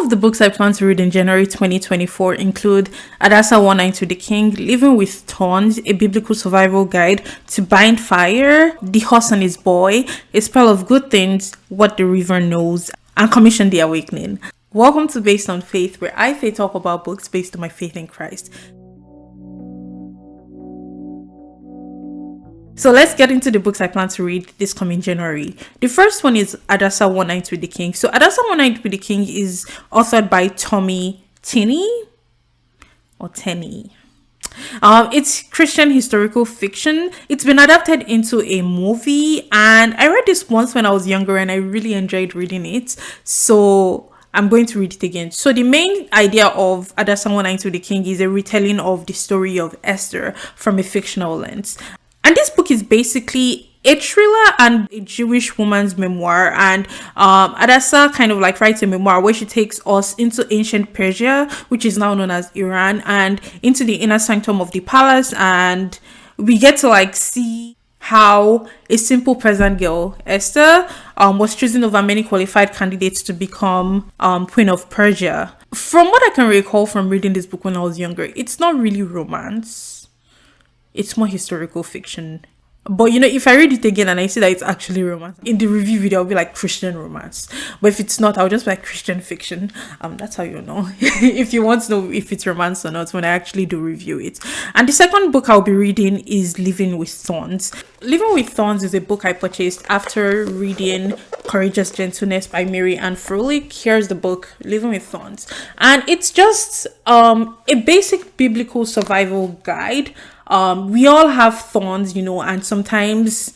of the books I plan to read in January 2024 include Adasa 192 the King, Living with Thorns, a biblical survival guide, To Bind Fire, The Horse and His Boy, A Spell of Good Things, What the River Knows, and Commission the Awakening. Welcome to Based on Faith, where I talk about books based on my faith in Christ. So let's get into the books I plan to read this coming January. The first one is Adasa 192 the King. So Adasa 192 the King is authored by Tommy Tenney. It's Christian historical fiction. It's been adapted into a movie, and I read this once when I was younger and I really enjoyed reading it. So I'm going to read it again. So the main idea of Adasa 192 the King is a retelling of the story of Esther from a fictional lens. And this book is basically a thriller and a Jewish woman's memoir. And Adasa kind of like writes a memoir where she takes us into ancient Persia, which is now known as Iran, and into the inner sanctum of the palace. And we get to like see how a simple peasant girl, Esther, was chosen over many qualified candidates to become Queen of Persia. From what I can recall from reading this book when I was younger, it's not really romance. It's more historical fiction. But if I read it again and I see that it's actually romance, in the review video I'll be like Christian romance. But if it's not, I'll just be like Christian fiction. That's how you know if you want to know if it's romance or not when I actually do review it. And the second book I'll be reading is Living with Thorns. Living with Thorns is a book I purchased after reading Courageous Gentleness by Mary Ann Froelich. Here's the book, Living with Thorns. And it's just a basic biblical survival guide. We all have thorns, and sometimes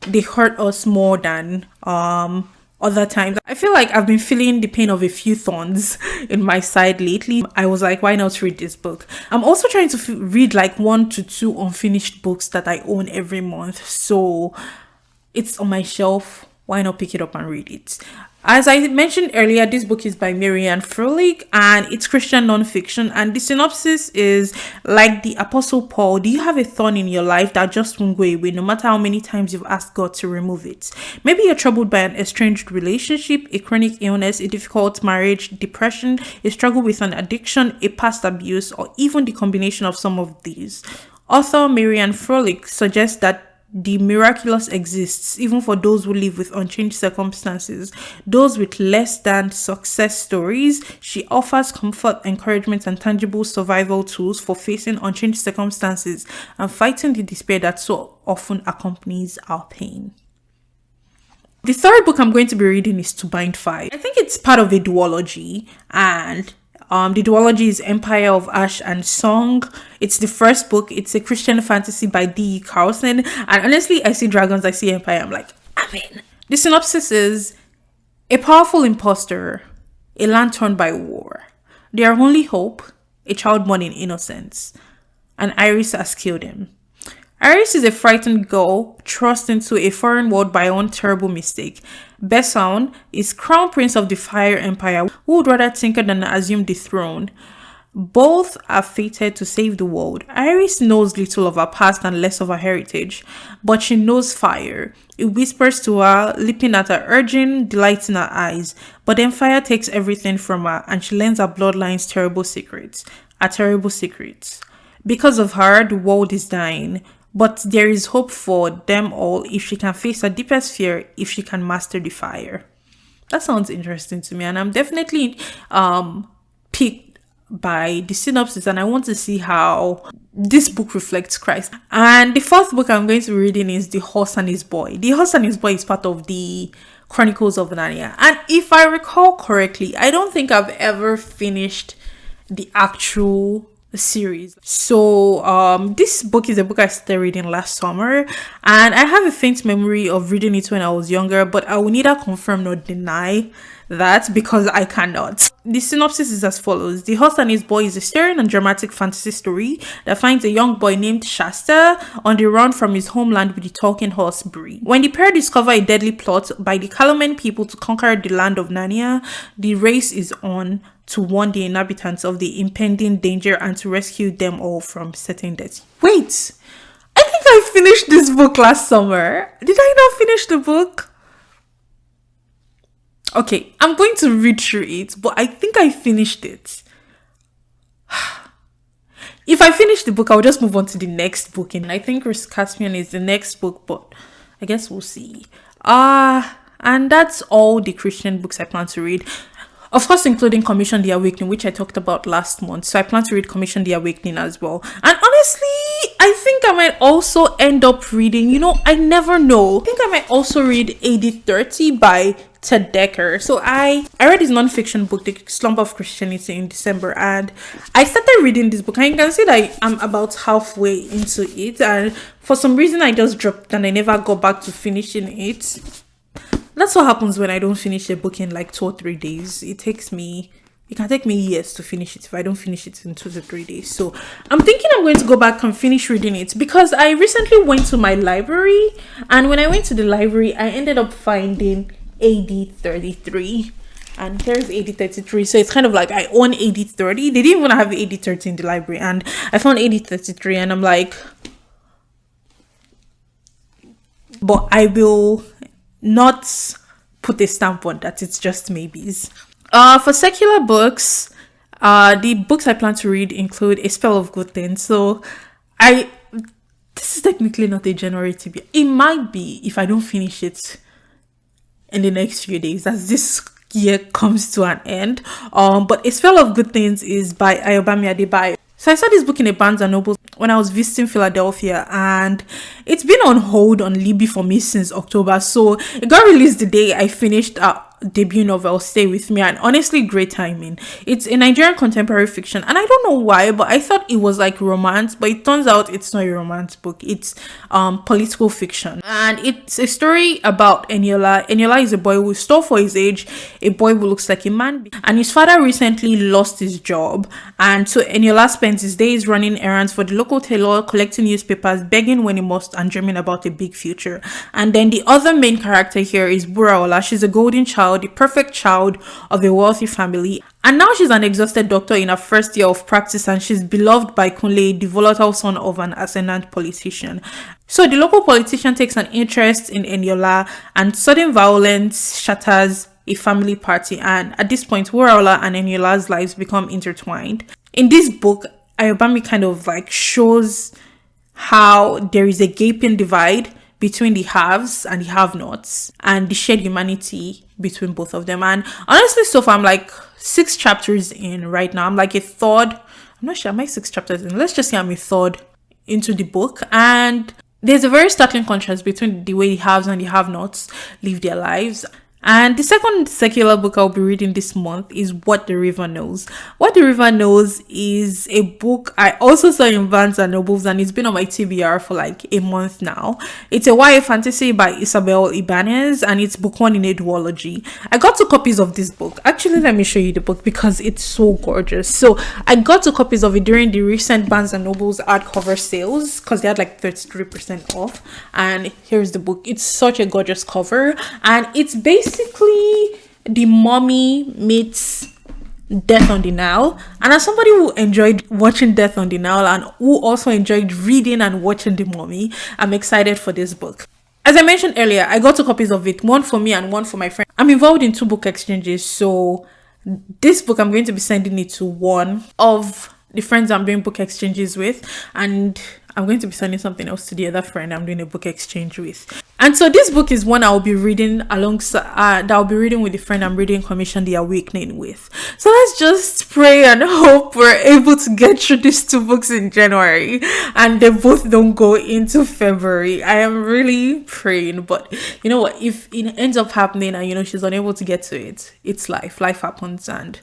they hurt us more than other times. I feel like I've been feeling the pain of a few thorns in my side lately. I was like, why not read this book? I'm also trying to read like 1 to 2 unfinished books that I own every month. So it's on my shelf. Why not pick it up and read it? As I mentioned earlier, this book is by Mary Ann Froelich and it's Christian nonfiction. And the synopsis is, like the Apostle Paul, do you have a thorn in your life that just won't go away no matter how many times you've asked God to remove it? Maybe you're troubled by an estranged relationship, a chronic illness, a difficult marriage, depression, a struggle with an addiction, a past abuse, or even the combination of some of these. Author Mary Ann Froelich suggests that the miraculous exists even for those who live with unchanged circumstances, those with less than success stories. She offers comfort, encouragement, and tangible survival tools for facing unchanged circumstances and fighting the despair that so often accompanies our pain. The third book I'm going to be reading is To Bind Fire. I think it's part of a duology, and the duology is Empire of Ash and Song. It's the first book. It's a Christian fantasy by D.E. Carlson. And honestly, I see dragons, I see Empire. I'm like, amen. The synopsis is, a powerful imposter, a land torn by war. Their only hope, a child born in innocence. And Iris has killed him. Iris is a frightened girl thrust into a foreign world by one terrible mistake. Besan is crown prince of the Fire Empire, who would rather tinker than assume the throne. Both are fated to save the world. Iris knows little of her past and less of her heritage, but she knows fire. It whispers to her, leaping at her urging, delights in her eyes. But then fire takes everything from her, and she learns her bloodline's terrible secrets. Because of her, the world is dying. But there is hope for them all if she can face her deepest fear, if she can master the fire. That sounds interesting to me, and I'm definitely piqued by the synopsis, and I want to see how this book reflects Christ. And the fourth book I'm going to be reading is The Horse and His Boy. The Horse and His Boy is part of the Chronicles of Narnia. And if I recall correctly, I don't think I've ever finished the actual series. So this book is a book I started reading last summer, and I have a faint memory of reading it when I was younger, but I will neither confirm nor deny that because I cannot. The synopsis is as follows. The Horse and His Boy is a stirring and dramatic fantasy story that finds a young boy named Shasta on the run from his homeland with the talking horse Bree. When the pair discover a deadly plot by the Calaman people to conquer the land of Narnia, the race is on to warn the inhabitants of the impending danger and to rescue them all from certain death. Wait! I think I finished this book last summer. Did I not finish the book? Okay, I'm going to read through it, but I think I finished it. If I finish the book, I'll just move on to the next book. And I think Risk Caspian is the next book, but I guess we'll see. And that's all the Christian books I plan to read. Of course, including Commission the Awakening, which I talked about last month. So I plan to read Commission the Awakening as well. And honestly, I think I might also end up reading, I never know. I think I might also read AD 30 by Ted Decker. So I read his non-fiction book, The Slumber of Christianity, in December, and I started reading this book, and you can see that I'm about halfway into it, and for some reason I just dropped and I never got back to finishing it. That's what happens when I don't finish a book in like 2 or 3 days. It can take me years to finish it if I don't finish it in 2 to 3 days. So I'm thinking I'm going to go back and finish reading it, because I recently went to my library, and when I went to the library, I ended up finding AD 33. And there's AD 33. So it's kind of like I own AD 30. They didn't even have AD 30 in the library. And I found AD 33, and I'm like, but I will not put a stamp on that. It's just maybes. For secular books, the books I plan to read include A Spell of Good Things. So this is technically not a January TBR. It might be if I don't finish it in the next few days as this year comes to an end. But A Spell of Good Things is by Ayobami Adebayo. So I saw this book in a Barnes & Noble when I was visiting Philadelphia, and it's been on hold on Libby for me since October. So it got released the day I finished debut novel Stay With Me, and honestly great timing. It's a Nigerian contemporary fiction, and I don't know why, but I thought it was like romance, but it turns out it's not a romance book. It's political fiction, and it's a story about Eniola. Eniola is a boy who's tall for his age, a boy who looks like a man, and his father recently lost his job, and so Eniola spends his days running errands for the local tailor, collecting newspapers, begging when he must, and dreaming about a big future. And then the other main character here is Buraola. She's a golden child, the perfect child of a wealthy family, and now she's an exhausted doctor in her first year of practice, and she's beloved by Kunle, the volatile son of an ascendant politician. So the local politician takes an interest in Eniola, and sudden violence shatters a family party, and at this point Buraola and Eniola's lives become intertwined. In this book, Ayobami kind of like shows how there is a gaping divide between the haves and the have-nots, and the shared humanity between both of them. And honestly, so far I'm like 6 chapters in right now. I'm like a third. I'm not sure. Am I 6 chapters in? Let's just say I'm a third into the book, and there's a very startling contrast between the way the haves and the have-nots live their lives. And the second secular book I'll be reading this month is What the River Knows. What the River Knows is a book I also saw in Barnes & Nobles, and it's been on my TBR for like a month now. It's a YA fantasy by Isabel Ibanez, and it's book 1 in a duology. I got 2 copies of this book. Actually, let me show you the book because it's so gorgeous. So I got 2 copies of it during the recent Barnes & Nobles hardcover sales because they had like 33% off. And here's the book. It's such a gorgeous cover, and it's basically The Mummy meets Death on the Nile. And as somebody who enjoyed watching Death on the Nile and who also enjoyed reading and watching The Mummy, I'm excited for this book. As I mentioned earlier, I got 2 copies of it, one for me and one for my friend. I'm involved in 2 book exchanges, so this book I'm going to be sending it to one of the friends I'm doing book exchanges with, and I'm going to be sending something else to the other friend I'm doing a book exchange with. And so this book is one I'll be reading alongside, that I'll be reading with the friend I'm reading Commission the Awakening with. So let's just pray and hope we're able to get through these 2 books in January and they both don't go into February. I am really praying, but you know what, if it ends up happening and she's unable to get to it, it's life happens, and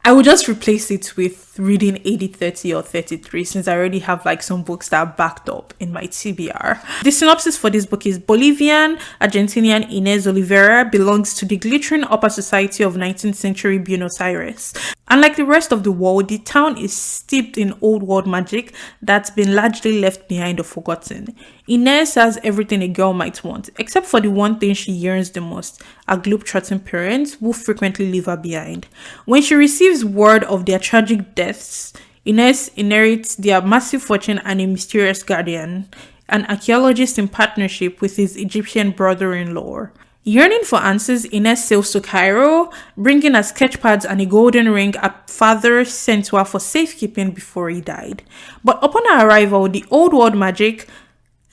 I would just replace it with reading AD 30 or 33 since I already have like some books that are backed up in my TBR. The synopsis for this book is Bolivian Argentinian Inés Oliveira belongs to the glittering upper society of 19th century Buenos Aires. Unlike the rest of the world, the town is steeped in old world magic that's been largely left behind or forgotten. Inés has everything a girl might want, except for the one thing she yearns the most, her globe-trotting parents who frequently leave her behind. When she receives word of their tragic deaths, Inés inherits their massive fortune and a mysterious guardian, an archaeologist in partnership with his Egyptian brother-in-law. Yearning for answers, Ines sails to Cairo, bringing her sketch pads and a golden ring her father sent to her for safekeeping before he died. But upon her arrival, the old world magic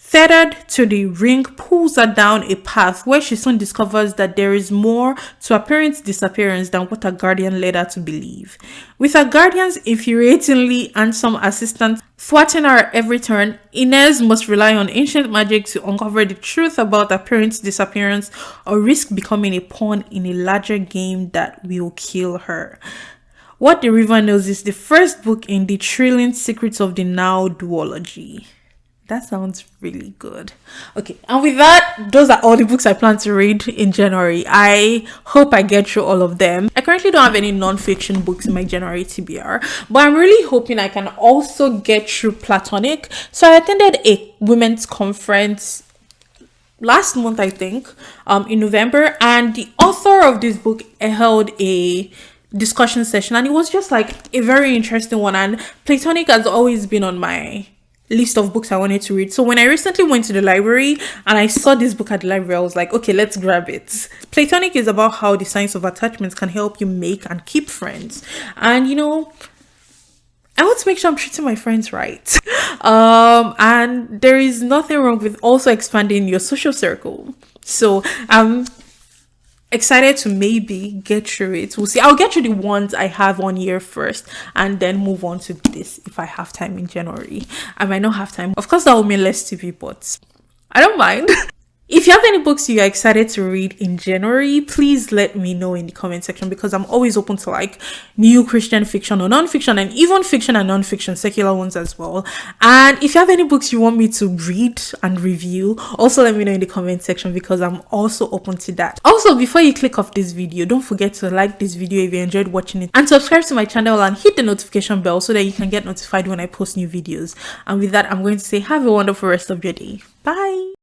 tethered to the ring pulls her down a path where she soon discovers that there is more to her parents' disappearance than what her guardian led her to believe. With her guardian's infuriatingly handsome assistant thwarting her at every turn, Inez must rely on ancient magic to uncover the truth about her parents' disappearance or risk becoming a pawn in a larger game that will kill her. What the River Knows is the first book in the Trillion Secrets of the Now duology. That sounds really good. Okay, and with that, those are all the books I plan to read in January. I hope I get through all of them. I currently don't have any non-fiction books in my January TBR, but I'm really hoping I can also get through Platonic. So I attended a women's conference last month, I think, in November, and the author of this book held a discussion session, and it was just like a very interesting one. And Platonic has always been on my list of books I wanted to read. So when I recently went to the library and I saw this book at the library, I was like, okay, let's grab it. Platonic is about how the science of attachments can help you make and keep friends. And I want to make sure I'm treating my friends right. And there is nothing wrong with also expanding your social circle. So excited to maybe get through it. We'll see. I'll get through the ones I have on year first and then move on to this if I have time in January. I might not have time. Of course, that will mean less TV, but I don't mind. If you have any books you are excited to read in January, please let me know in the comment section, because I'm always open to like new Christian fiction or non-fiction, and even fiction and non-fiction, secular ones as well. And if you have any books you want me to read and review, also let me know in the comment section, because I'm also open to that. Also, before you click off this video, don't forget to like this video if you enjoyed watching it, and subscribe to my channel and hit the notification bell so that you can get notified when I post new videos. And with that, I'm going to say have a wonderful rest of your day. Bye.